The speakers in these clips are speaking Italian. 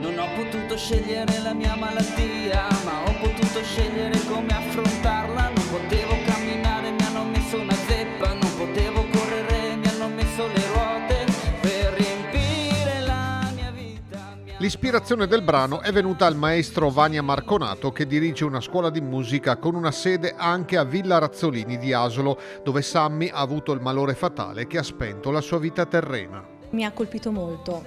Non ho potuto scegliere la mia malattia, ma ho potuto scegliere come affrontarla. Non potevo camminare, mi hanno messo una zeppa. Non potevo correre, mi hanno messo le ruote per riempire la mia vita. L'ispirazione del brano è venuta al maestro Vania Marconato, che dirige una scuola di musica con una sede anche a Villa Razzolini di Asolo, dove Sammy ha avuto il malore fatale che ha spento la sua vita terrena. Mi ha colpito molto,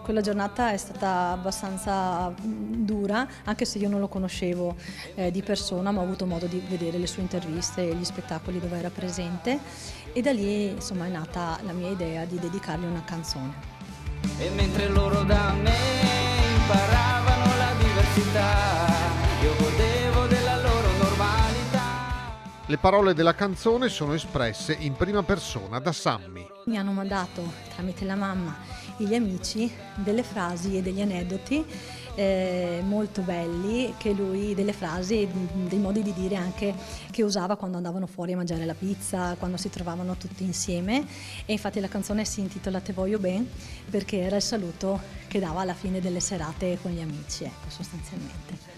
quella giornata è stata abbastanza dura, anche se io non lo conoscevo di persona, ma ho avuto modo di vedere le sue interviste e gli spettacoli dove era presente, e da lì insomma è nata la mia idea di dedicargli una canzone. E mentre loro da me imparavano la diversità, io godevo della loro normalità. Le parole della canzone sono espresse in prima persona da Sammy. Mi hanno mandato tramite la mamma e gli amici delle frasi e degli aneddoti molto belli, che lui, delle frasi, dei modi di dire anche che usava quando andavano fuori a mangiare la pizza, quando si trovavano tutti insieme, e infatti la canzone si intitola Te voglio ben, perché era il saluto che dava alla fine delle serate con gli amici, ecco, sostanzialmente.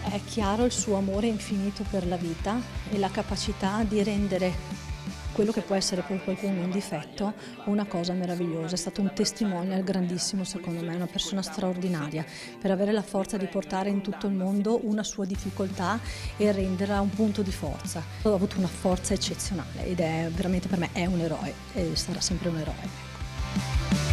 È chiaro il suo amore infinito per la vita e la capacità di rendere quello che può essere per qualcuno un difetto una cosa meravigliosa. È stato un testimonial grandissimo, secondo me, una persona straordinaria per avere la forza di portare in tutto il mondo una sua difficoltà e renderla un punto di forza. Ha avuto una forza eccezionale ed è veramente, per me, è un eroe e sarà sempre un eroe.